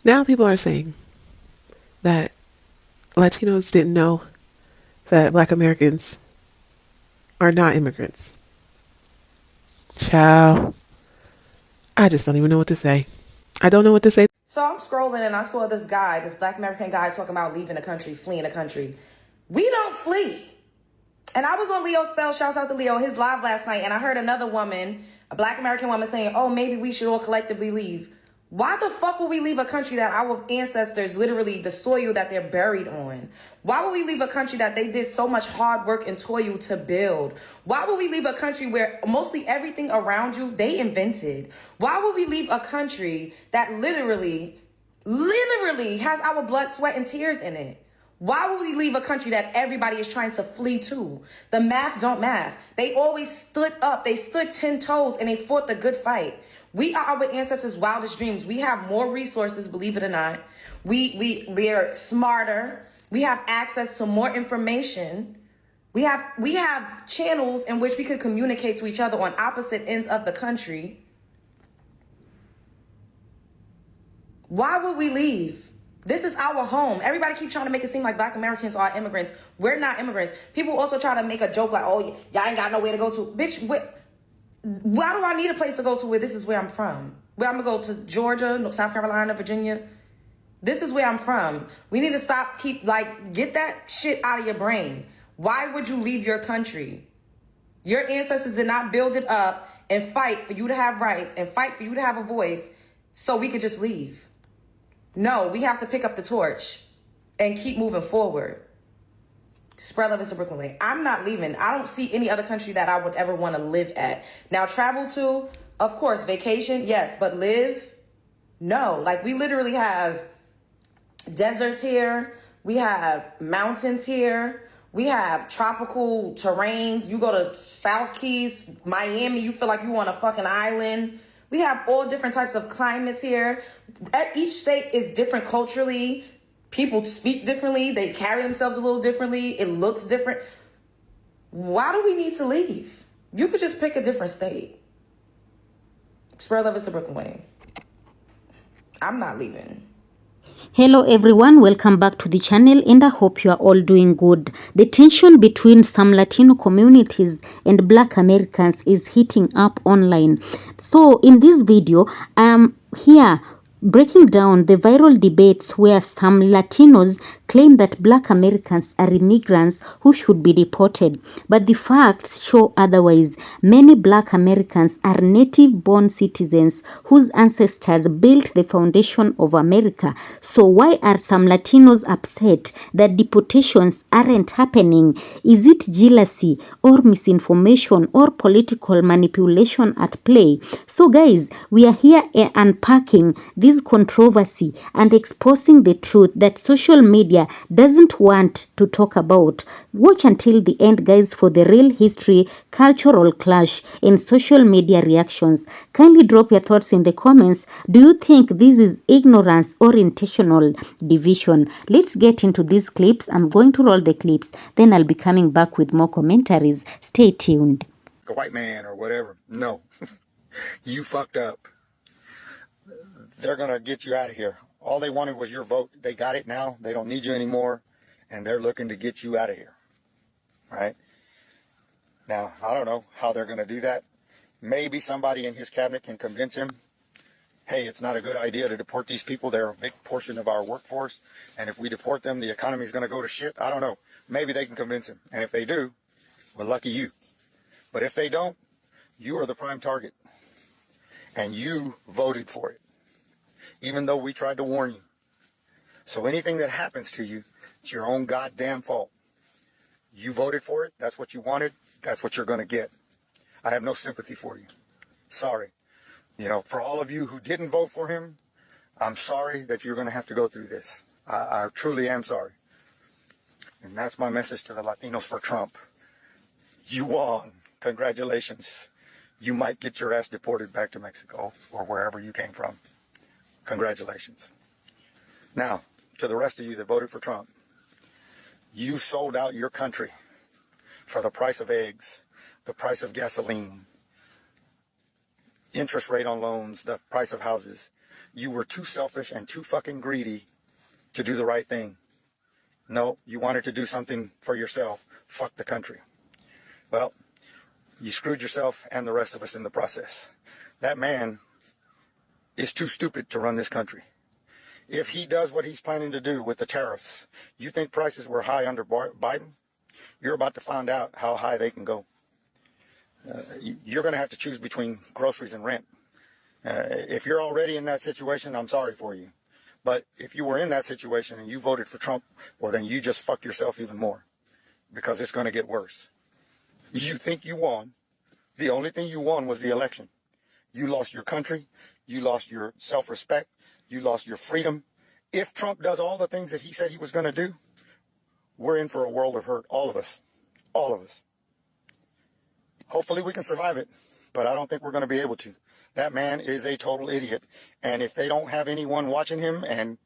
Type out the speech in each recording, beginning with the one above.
Now people are saying that Latinos didn't know that Black Americans are not immigrants. Child, I just don't even know what to say. I don't know what to say. So I'm scrolling and I saw this guy, this Black American guy, talking about leaving the country, fleeing the country. We don't flee. And I was on Leo Spell, shouts out to Leo, his live last night, and I heard another woman, a Black American woman, saying, oh, maybe we should all collectively leave. Why the fuck would we leave a country that our ancestors, literally the soil that they're buried on? Why would we leave a country that they did so much hard work and toil to build? Why would we leave a country where mostly everything around you, they invented? Why would we leave a country that literally has our blood, sweat, and tears in it? Why would we leave a country that everybody is trying to flee to? The math don't math. They always stood up. They stood 10 toes and they fought the good fight. We are our ancestors' wildest dreams. We have more resources, believe it or not. We are smarter. We have access to more information. We have channels in which we could communicate to each other on opposite ends of the country. Why would we leave? This is our home. Everybody keeps trying to make it seem like Black Americans are immigrants. We're not immigrants. People also try to make a joke like, oh, y'all ain't got nowhere to go to. Bitch, why do I need a place to go to where this is where I'm from? Where I'm going to go to Georgia, South Carolina, Virginia. This is where I'm from. We need to get that shit out of your brain. Why would you leave your country? Your ancestors did not build it up and fight for you to have rights and fight for you to have a voice so we could just leave. No, we have to pick up the torch and keep moving forward. Spread love is the Brooklyn way. I'm not leaving. I don't see any other country that I would ever want to live at. Now, travel to, of course, vacation, yes, but live, no. Like, we literally have deserts here. We have mountains here. We have tropical terrains. You go to South Keys, Miami, you feel like you on a fucking island. We have all different types of climates here. Each state is different culturally. People speak differently. They carry themselves a little differently. It looks different. Why do we need to leave? You could just pick a different state. Spread love is the Brooklyn way. I'm not leaving. Hello everyone, welcome back to the channel and I hope you are all doing good. The tension between some Latino communities and Black Americans is heating up online. So in this video, I'm here breaking down the viral debates where some Latinos claim that Black Americans are immigrants who should be deported. But the facts show otherwise. Many Black Americans are native-born citizens whose ancestors built the foundation of America. So why are some Latinos upset that deportations aren't happening? Is it jealousy or misinformation or political manipulation at play? So guys, we are here unpacking this controversy and exposing the truth that social media doesn't want to talk about. Watch until the end, guys, for the real history, cultural clash, and social media reactions. Kindly drop your thoughts in the comments. Do you think this is ignorance or intentional division? Let's get into these clips. I'm going to roll the clips, then I'll be coming back with more commentaries. Stay tuned. A white man or whatever. No. You fucked up. They're going to get you out of here. All they wanted was your vote. They got it now. They don't need you anymore. And they're looking to get you out of here. Right? Now, I don't know how they're going to do that. Maybe somebody in his cabinet can convince him, hey, it's not a good idea to deport these people. They're a big portion of our workforce. And if we deport them, the economy is going to go to shit. I don't know. Maybe they can convince him. And if they do, well, lucky you. But if they don't, you are the prime target. And you voted for it, even though we tried to warn you. So anything that happens to you, it's your own goddamn fault. You voted for it. That's what you wanted. That's what you're going to get. I have no sympathy for you. Sorry. You know, for all of you who didn't vote for him, I'm sorry that you're going to have to go through this. I truly am sorry. And that's my message to the Latinos for Trump. You won. Congratulations. You might get your ass deported back to Mexico or wherever you came from. Congratulations. Now, to the rest of you that voted for Trump, you sold out your country for the price of eggs, the price of gasoline, interest rate on loans, the price of houses. You were too selfish and too fucking greedy to do the right thing. No, you wanted to do something for yourself. Fuck the country. Well, you screwed yourself and the rest of us in the process. That man is too stupid to run this country. If he does what he's planning to do with the tariffs, you think prices were high under Biden? You're about to find out how high they can go. You're going to have to choose between groceries and rent. If you're already in that situation, I'm sorry for you. But if you were in that situation and you voted for Trump, well, then you just fucked yourself even more, because it's going to get worse. You think you won. The only thing you won was the election. You lost your country. You lost your self-respect. You lost your freedom. If Trump does all the things that he said he was going to do, we're in for a world of hurt. All of us. All of us. Hopefully we can survive it, but I don't think we're going to be able to. That man is a total idiot. And if they don't have anyone watching him and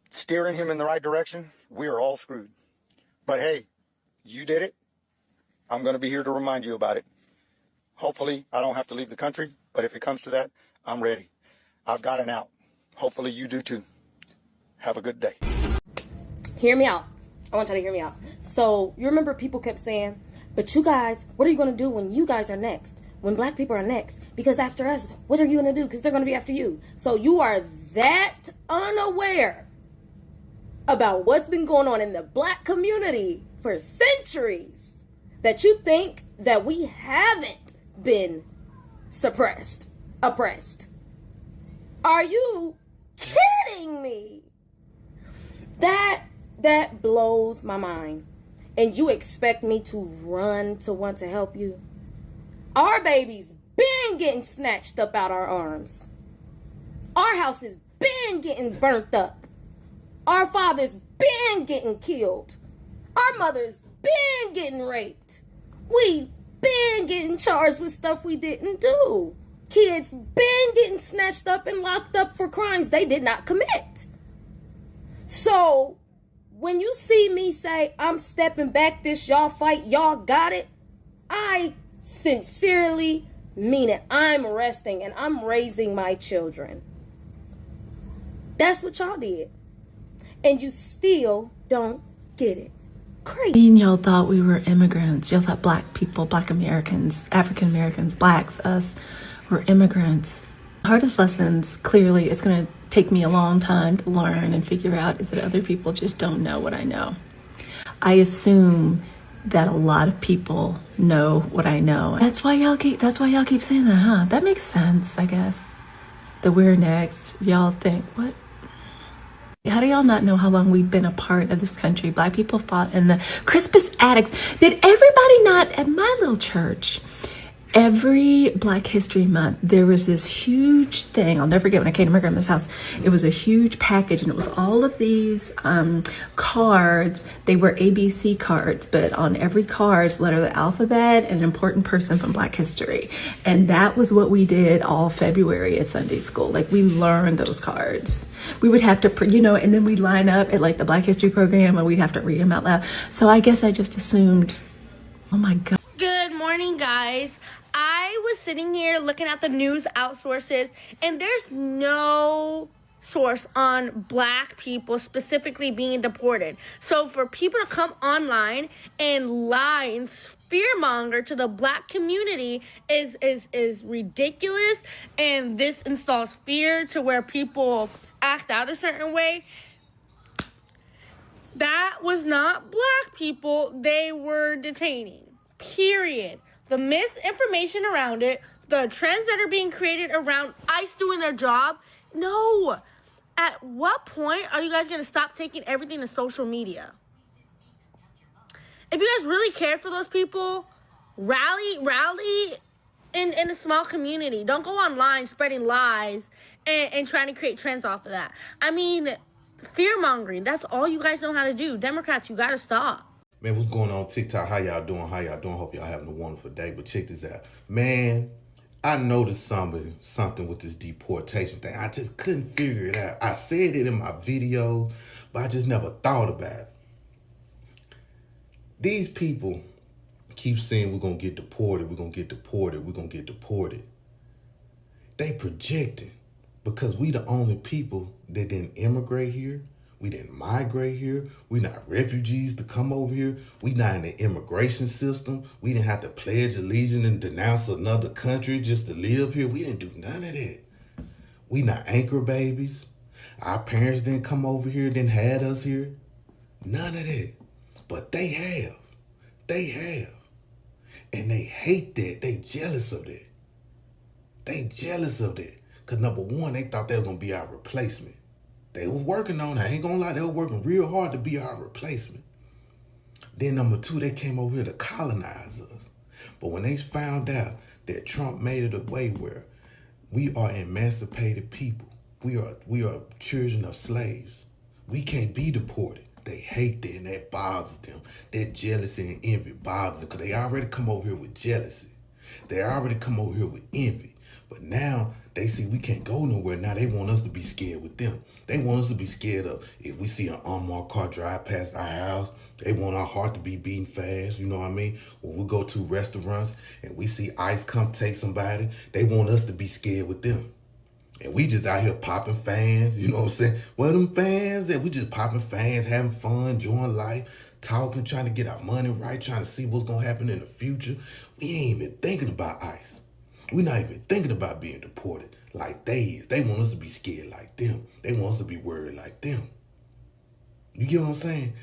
steering him in the right direction, we are all screwed. But hey, you did it. I'm going to be here to remind you about it. Hopefully I don't have to leave the country, but if it comes to that, I'm ready. I've got an out. Hopefully you do too. Have a good day. Hear me out. I want y'all to hear me out. So you remember people kept saying, but you guys, what are you going to do when you guys are next? When black people are next? Because after us, what are you going to do? Because they're going to be after you. So you are that unaware about what's been going on in the black community for centuries that you think that we haven't been oppressed. Are you kidding me? That blows my mind. And you expect me to run to want to help you? Our babies been getting snatched up out our arms. Our houses been getting burnt up. Our fathers been getting killed. Our mothers been getting raped. We been getting charged with stuff we didn't do. Kids been getting snatched up and locked up for crimes they did not commit. So when you see me say, I'm stepping back, this y'all fight, y'all got it, I sincerely mean it. I'm resting and I'm raising my children. That's what y'all did. And you still don't get it. Crazy. Y'all thought we were immigrants. Y'all thought black people, black Americans, African Americans, blacks, us, were immigrants. The hardest lessons, clearly, it's going to take me a long time to learn and figure out is that other people just don't know what I know. I assume that a lot of people know what I know. That's why y'all keep saying that, huh? That makes sense, I guess. That we're next. Y'all think, what? How do y'all not know how long we've been a part of this country? Black people fought in the crispest attics. Did everybody not, at my little church, every Black History Month, there was this huge thing. I'll never forget when I came to my grandma's house. It was a huge package, and it was all of these cards. They were ABC cards, but on every card, letter of the alphabet and an important person from Black history. And that was what we did all February at Sunday school. Like, we learned those cards. We would have to, and then we'd line up at like the Black History program, and we'd have to read them out loud. So I guess I just assumed, oh my God. Good morning, guys. I was sitting here looking at the news outsources, and there's no source on black people specifically being deported. So for people to come online and lie and fearmonger to the black community is ridiculous, and this installs fear to where people act out a certain way. That was not black people they were detaining, period. The misinformation around it, the trends that are being created around ICE doing their job. No. At what point are you guys going to stop taking everything to social media? If you guys really care for those people, rally in a small community. Don't go online spreading lies and trying to create trends off of that. I mean, fear-mongering, that's all you guys know how to do. Democrats, you got to stop. Man, what's going on TikTok? How y'all doing? Hope y'all having a wonderful day. But check this out. Man, I noticed something with this deportation thing. I just couldn't figure it out. I said it in my video, but I just never thought about it. These people keep saying we're going to get deported, we're going to get deported, we're going to get deported. They projecting. because we the only people that didn't immigrate here. We didn't migrate here. We not refugees to come over here. We not in the immigration system. We didn't have to pledge allegiance and denounce another country just to live here. We didn't do none of that. We not anchor babies. Our parents didn't come over here, didn't had us here. None of that. But they have. They have. And they hate that. They jealous of that. They jealous of that. Because number one, they thought they were going to be our replacement. They were working on it. I ain't going to lie. They were working real hard to be our replacement. Then number two, they came over here to colonize us. But when they found out that Trump made it a way where we are emancipated people, we are children of slaves, we can't be deported. They hate that, and that bothers them. That jealousy and envy bothers them because they already come over here with jealousy. They already come over here with envy. But now they see we can't go nowhere. Now they want us to be scared with them. They want us to be scared of if we see an unmarked car drive past our house. They want our heart to be beating fast, you know what I mean? When we go to restaurants and we see ICE come take somebody, they want us to be scared with them. And we just out here popping fans, you know what I'm saying? Well, them fans, that we just popping fans, having fun, enjoying life, talking, trying to get our money right, trying to see what's going to happen in the future. We ain't even thinking about ICE. We're not even thinking about being deported like they is. They want us to be scared like them. They want us to be worried like them. You get what I'm saying?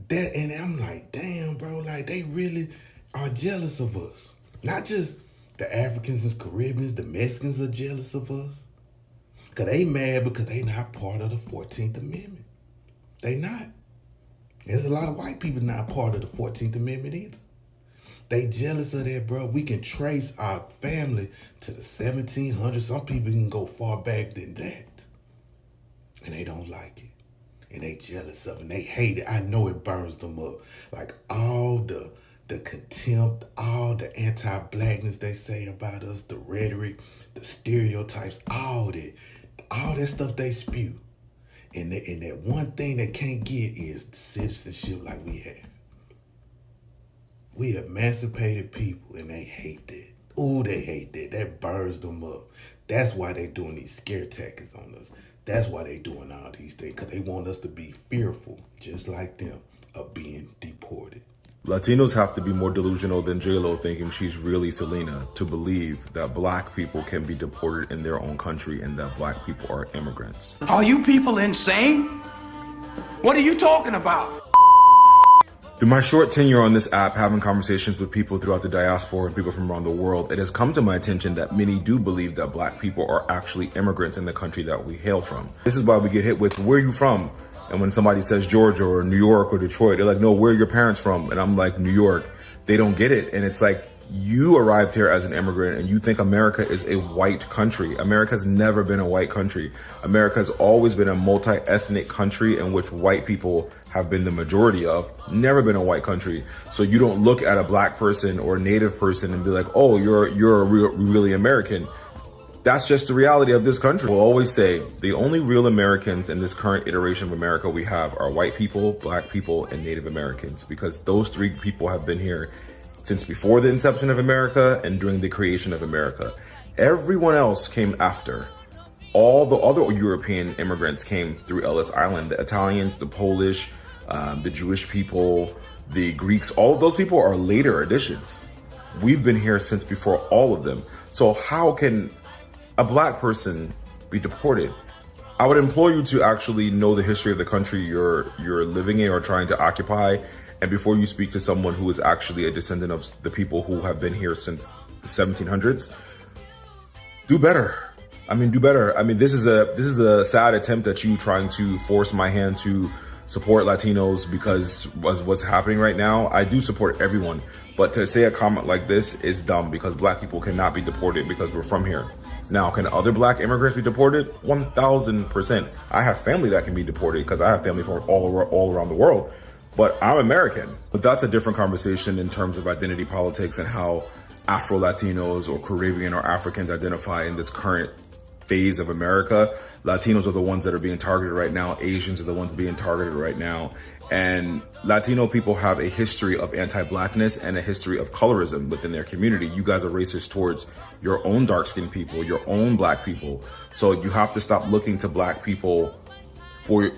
That, and I'm like, damn, bro, like they really are jealous of us. Not just the Africans and Caribbeans, the Mexicans are jealous of us. Because they mad because they not part of the 14th Amendment. They not. There's a lot of white people not part of the 14th Amendment either. They jealous of that, bro. We can trace our family to the 1700s. Some people can go far back than that. And they don't like it. And they jealous of it. And they hate it. I know it burns them up. Like all the contempt, all the anti-blackness they say about us, the rhetoric, the stereotypes, all that stuff they spew. And that one thing they can't get is the citizenship like we have. We emancipated people, and they hate that. Ooh, they hate that. That burns them up. That's why they doing these scare tactics on us. That's why they doing all these things, because they want us to be fearful, just like them, of being deported. Latinos have to be more delusional than J-Lo thinking she's really Selena to believe that black people can be deported in their own country and that black people are immigrants. Are you people insane? What are you talking about? Through my short tenure on this app, having conversations with people throughout the diaspora and people from around the world, it has come to my attention that many do believe that black people are actually immigrants in the country that we hail from. This is why we get hit with, where are you from? And when somebody says Georgia or New York or Detroit, they're like, no, where are your parents from? And I'm like, New York. They don't get it. And it's like, you arrived here as an immigrant and you think America is a white country. America has never been a white country. America has always been a multi-ethnic country in which white people have been the majority of, never been a white country. So you don't look at a black person or a native person and be like, oh, you're really American. That's just the reality of this country. We'll always say the only real Americans in this current iteration of America we have are white people, black people, and Native Americans, because those three people have been here since before the inception of America and during the creation of America. Everyone else came after. All the other European immigrants came through Ellis Island. The Italians, the Polish, the Jewish people, the Greeks, all of those people are later additions. We've been here since before all of them. So how can a black person be deported? I would implore you to actually know the history of the country you're living in or trying to occupy. And before you speak to someone who is actually a descendant of the people who have been here since the 1700s, do better. I mean, do better. I mean, this is a sad attempt at you trying to force my hand to support Latinos because of what's happening right now. I do support everyone, but to say a comment like this is dumb because black people cannot be deported because we're from here. Now, can other black immigrants be deported? 1000%. I have family that can be deported because I have family from all around the world. But I'm American. But that's a different conversation in terms of identity politics and how Afro-Latinos or Caribbean or Africans identify in this current phase of America. Latinos are the ones that are being targeted right now. Asians are the ones being targeted right now. And Latino people have a history of anti-blackness and a history of colorism within their community. You guys are racist towards your own dark-skinned people, your own black people. So you have to stop looking to black people for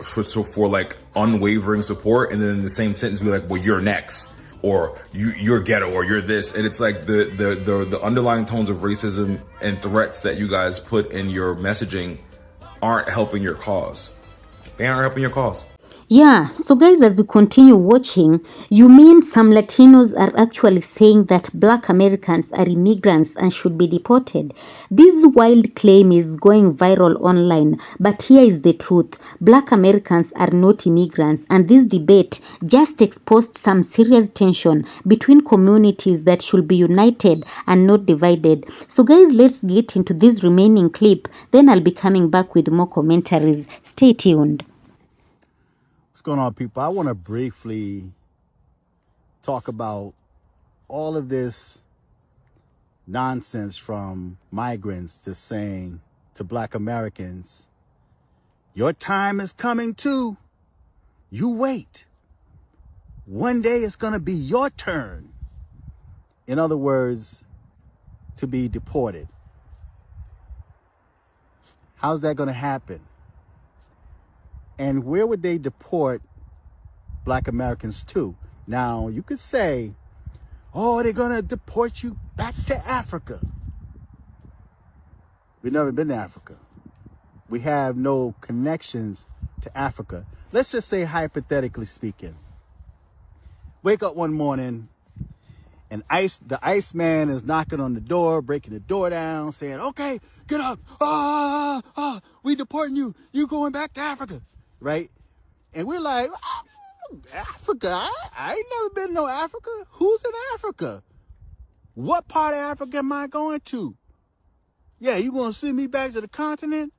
like unwavering support, and then in the same sentence be like, well, you're next, or you're ghetto, or you're this. And it's like the underlying tones of racism and threats that you guys put in your messaging aren't helping your cause. They aren't helping your cause. Yeah, so guys, as you continue watching, you mean some Latinos are actually saying that Black Americans are immigrants and should be deported? This wild claim is going viral online, but here is the truth. Black Americans are not immigrants, and this debate just exposed some serious tension between communities that should be united and not divided. So guys, let's get into this remaining clip, then I'll be coming back with more commentaries. Stay tuned. What's going on, people? I want to briefly talk about all of this nonsense from migrants just saying to Black Americans, your time is coming too. You wait. One day it's going to be your turn. In other words, to be deported. How's that going to happen? And where would they deport Black Americans to? Now, you could say, oh, they're going to deport you back to Africa. We've never been to Africa. We have no connections to Africa. Let's just say, hypothetically speaking, wake up one morning and the Iceman is knocking on the door, breaking the door down, saying, okay, get up. We deporting you. You going back to Africa. Right? And we're like, Africa? I ain't never been to no Africa. Who's in Africa? What part of Africa am I going to? Yeah, you going to send me back to the continent?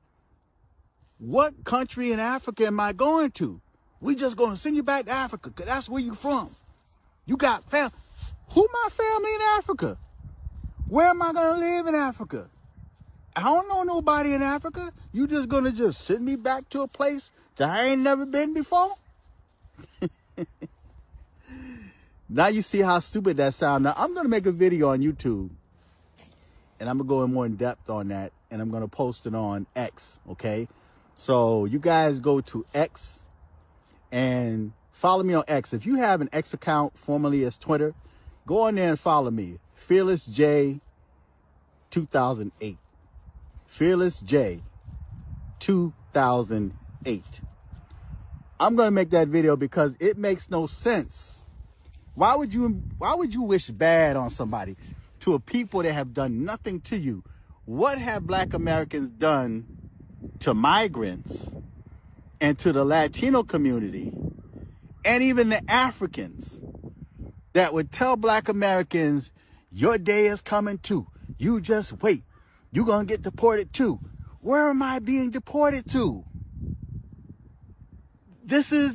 What country in Africa am I going to? We just going to send you back to Africa because that's where you from. You got family. Who my family in Africa? Where am I going to live in Africa? I don't know nobody in Africa. You just gonna just send me back to a place that I ain't never been before? Now you see how stupid that sounds. Now I'm gonna make a video on YouTube and I'm gonna go in more in depth on that, and I'm gonna post it on X, okay? So you guys go to X and follow me on X. If you have an X account, formerly as Twitter, go on there and follow me. Fearless J 2008. Fearless J 2008. I'm going to make that video because it makes no sense. Why would you wish bad on somebody, to a people that have done nothing to you? What have Black Americans done to migrants and to the Latino community and even the Africans that would tell Black Americans, your day is coming too. You just wait. You're going to get deported too. Where am I being deported to? This is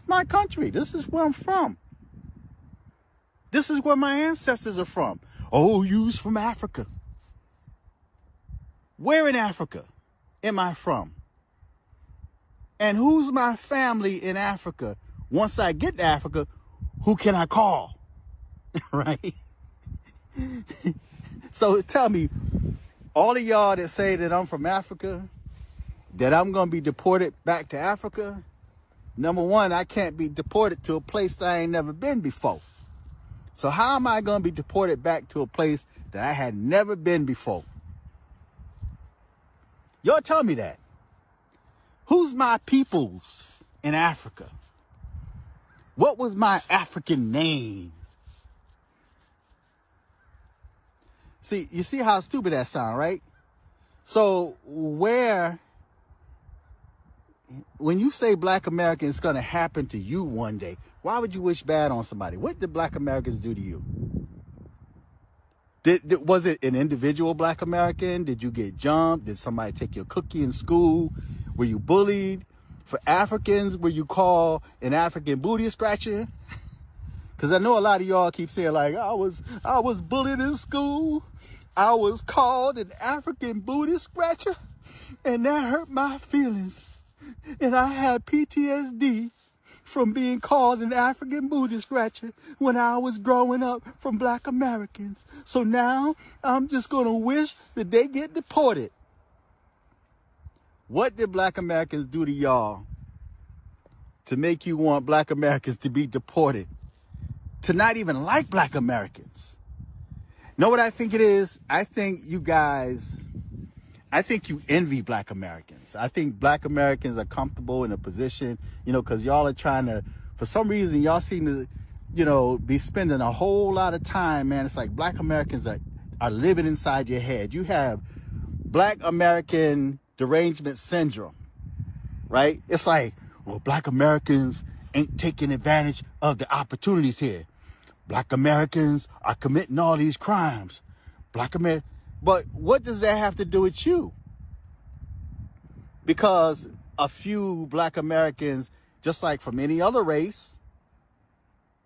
my country. This is where I'm from. This is where my ancestors are from. Oh, you's from Africa. Where in Africa am I from? And who's my family in Africa? Once I get to Africa, who can I call? Right? So tell me, all of y'all that say that I'm from Africa, that I'm going to be deported back to Africa, number one, I can't be deported to a place that I ain't never been before. So how am I going to be deported back to a place that I had never been before? Y'all tell me that. Who's my peoples in Africa? What was my African name? See, you see how stupid that sounds, right? So when you say Black American, it's going to happen to you one day, why would you wish bad on somebody? What did Black Americans do to you? Was it an individual Black American? Did you get jumped? Did somebody take your cookie in school? Were you bullied? For Africans, were you called an African booty scratcher? Because I know a lot of y'all keep saying, like, I was bullied in school. I was called an African booty scratcher, and that hurt my feelings. And I had PTSD from being called an African booty scratcher when I was growing up from Black Americans. So now I'm just going to wish that they get deported. What did Black Americans do to y'all to make you want Black Americans to be deported? To not even like Black Americans? Know what I think it is? I think you envy Black Americans. I think Black Americans are comfortable in a position, because y'all are trying to, for some reason, y'all seem to, be spending a whole lot of time, man. It's like Black Americans are living inside your head. You have Black American derangement syndrome, right? It's like, well, Black Americans ain't taking advantage of the opportunities here. Black Americans are committing all these crimes. But what does that have to do with you? Because a few Black Americans, just like from any other race,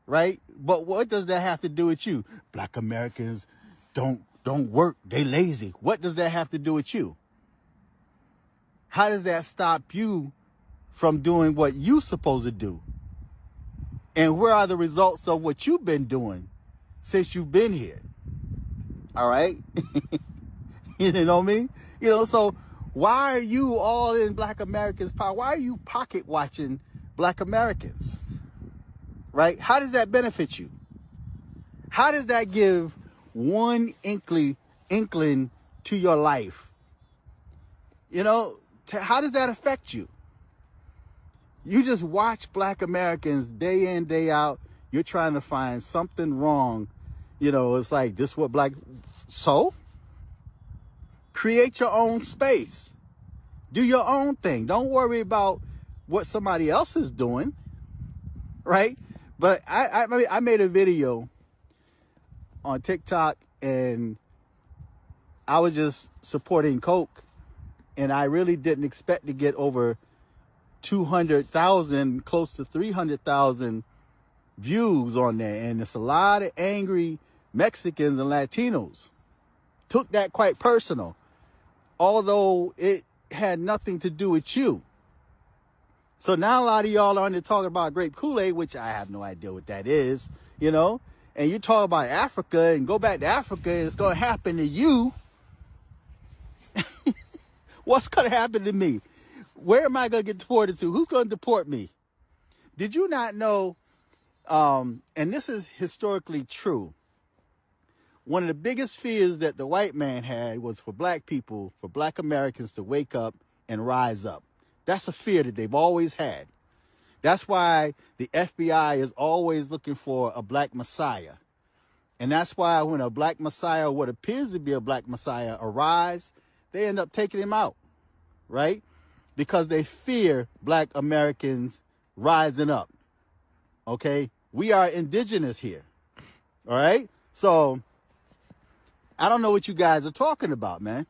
right? But what does that have to do with you? Black Americans don't work. They lazy. What does that have to do with you? How does that stop you from doing what you're supposed to do? And where are the results of what you've been doing since you've been here? All right? You know what I mean? So why are you all in Black Americans' power? Why are you pocket watching Black Americans? Right? How does that benefit you? How does that give one inkling to your life? How does that affect you? You just watch Black Americans day in, day out. You're trying to find something wrong. It's like, this what so create your own space. Do your own thing. Don't worry about what somebody else is doing. Right? But I made a video on TikTok, and I was just supporting Coke, and I really didn't expect to get over 200,000, close to 300,000 views on there. And it's a lot of angry Mexicans and Latinos. Took that quite personal, although it had nothing to do with you. So now a lot of y'all are on there talking about grape Kool-Aid, which I have no idea what that is, and you talk about Africa and go back to Africa and it's going to happen to you. What's going to happen to me? Where am I going to get deported to? Who's going to deport me? Did you not know, and this is historically true, one of the biggest fears that the white man had was for Black people, for Black Americans to wake up and rise up. That's a fear that they've always had. That's why the FBI is always looking for a Black Messiah. And that's why when a Black Messiah, what appears to be a Black Messiah, arise, they end up taking him out, right? Because they fear Black Americans rising up, okay? We are indigenous here, all right? So I don't know what you guys are talking about, man.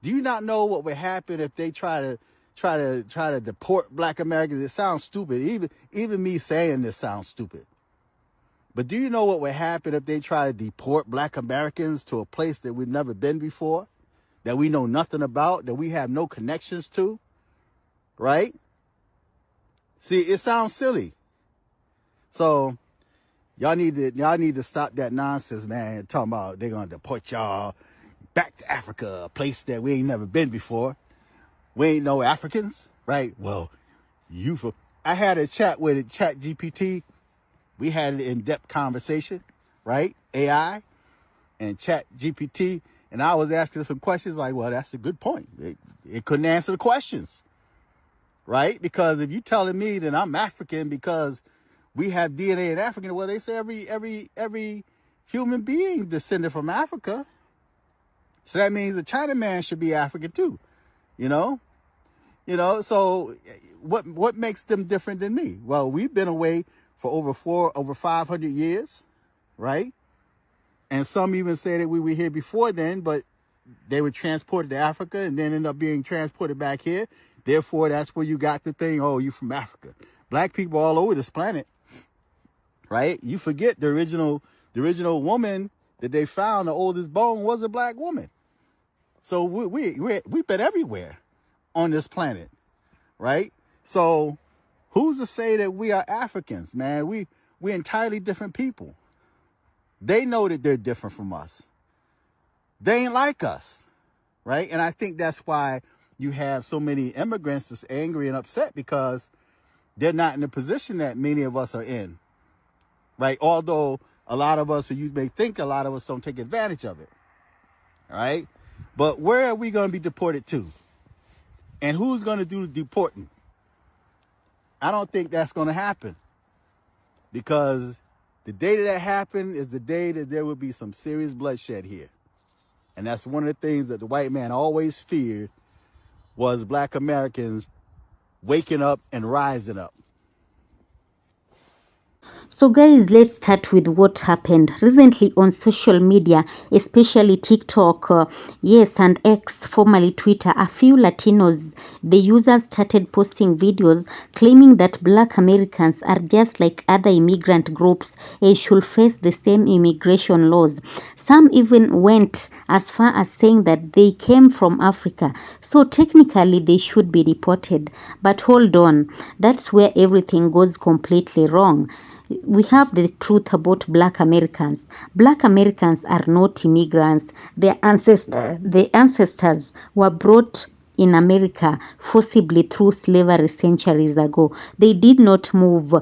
Do you not know what would happen if they try to deport Black Americans? It sounds stupid. Even me saying this sounds stupid. But do you know what would happen if they try to deport Black Americans to a place that we've never been before, that we know nothing about, that we have no connections to, right? See, it sounds silly. So y'all need to stop that nonsense, man. Talking about they're gonna deport y'all back to Africa, a place that we ain't never been before. We ain't no Africans, right? Well, I had a chat with Chat GPT. We had an in-depth conversation, right? AI and Chat GPT. And I was asking some questions like, well, that's a good point. It couldn't answer the questions, right? Because if you're telling me that I'm African because we have DNA in African, well, they say every human being descended from Africa. So that means a Chinaman should be African too, so what makes them different than me? Well, we've been away for over 500 years, right? And some even say that we were here before then, but they were transported to Africa and then ended up being transported back here. Therefore, that's where you got the thing, oh, you from Africa. Black people all over this planet, right? You forget the original woman that they found the oldest bone was a black woman. So we've been everywhere on this planet, right? So who's to say that we are Africans, man? We're entirely different people. They know that they're different from us. They ain't like us, right? And I think that's why you have so many immigrants that's angry and upset, because they're not in the position that many of us are in, right? Although a lot of us, or you may think a lot of us, don't take advantage of it, right? But where are we going to be deported to? And who's going to do the deporting? I don't think that's going to happen, because the day that happened is the day that there will be some serious bloodshed here. And that's one of the things that the white man always feared, was black Americans waking up and rising up. So guys, let's start with what happened recently on social media, especially TikTok, yes, and X, formerly Twitter. A few Latinos, the users started posting videos claiming that black Americans are just like other immigrant groups and should face the same immigration laws. Some even went as far as saying that they came from Africa, so technically they should be deported. But hold on, that's where everything goes completely wrong. We have the truth about black Americans. Black Americans are not immigrants. The ancestors were brought in America forcibly through slavery centuries ago. They did not move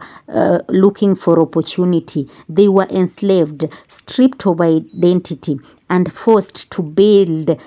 looking for opportunity. They were enslaved, stripped of identity, and forced to build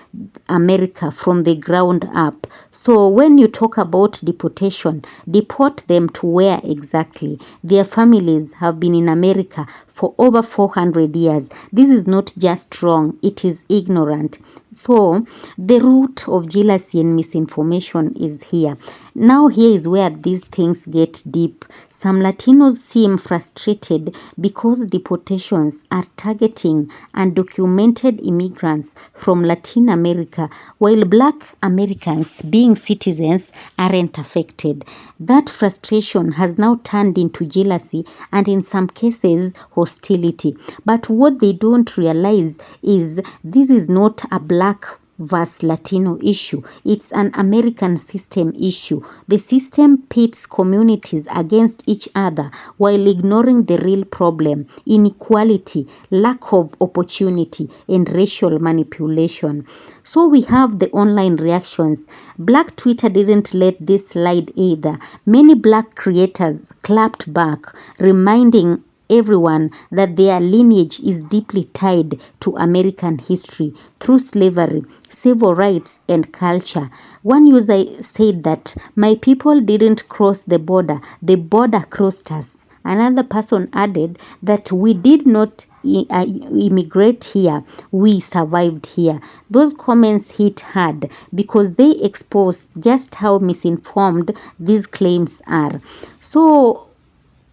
America from the ground up. So when you talk about deportation, deport them to where exactly? Their families have been in America for over 400 years. This is not just wrong, it is ignorant. So the root of jealousy and misinformation is here. Now here is where these things get deep. Some Latinos seem frustrated because deportations are targeting undocumented immigrants from Latin America, while black Americans, being citizens, aren't affected. That frustration has now turned into jealousy and in some cases hostility. But what they don't realize is this is not a black versus Latino issue. It's an American system issue. The system pits communities against each other while ignoring the real problem: inequality, lack of opportunity, and racial manipulation. So we have the online reactions. Black Twitter didn't let this slide either. Many black creators clapped back, reminding everyone that their lineage is deeply tied to American history through slavery, civil rights, and culture. One user said that my people didn't cross the border crossed us. Another person added that we did not immigrate here, we survived here. Those comments hit hard because they expose just how misinformed these claims are. So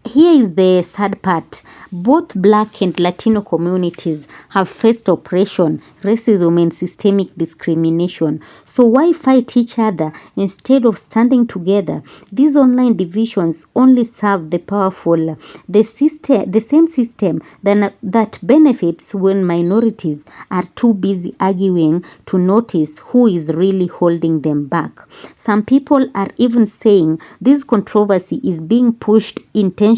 here is the sad part. Both black and Latino communities have faced oppression, racism, and systemic discrimination. So why fight each other instead of standing together? These online divisions only serve the powerful. The same system that benefits when minorities are too busy arguing to notice who is really holding them back. Some people are even saying this controversy is being pushed intentionally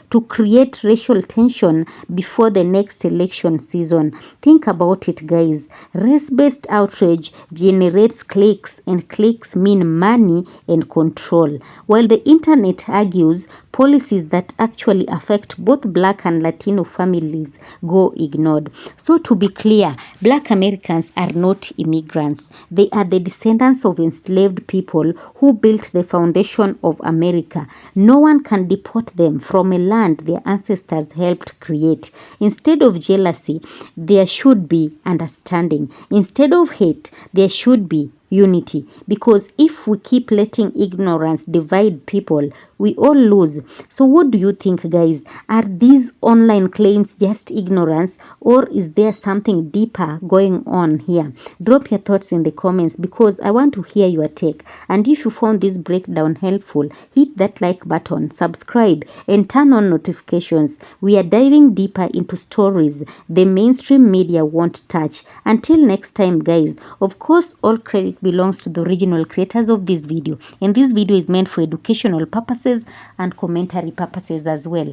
to create racial tension before the next election season. Think about it, guys. Race-based outrage generates clicks, and clicks mean money and control. While the internet argues, policies that actually affect both black and Latino families go ignored. So to be clear, black Americans are not immigrants. They are the descendants of enslaved people who built the foundation of America. No one can deport them from a land their ancestors helped create. Instead of jealousy, there should be understanding. Instead of hate, there should be unity. Because if we keep letting ignorance divide people, we all lose. So what do you think, guys? Are these online claims just ignorance, or is there something deeper going on here? Drop your thoughts in the comments because I want to hear your take. And if you found this breakdown helpful, hit that like button, subscribe, and turn on notifications. We are diving deeper into stories the mainstream media won't touch. Until next time, guys, of course, all credit belongs to the original creators of this video, and this video is meant for educational purposes and commentary purposes as well.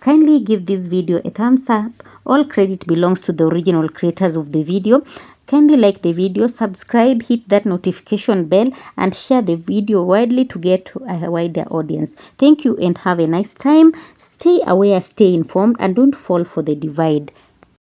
Kindly give this video a thumbs up. All credit belongs to the original creators of the video. Kindly like the video, subscribe, hit that notification bell, and share the video widely to get to a wider audience. Thank you and have a nice time. Stay aware, stay informed, and don't fall for the divide.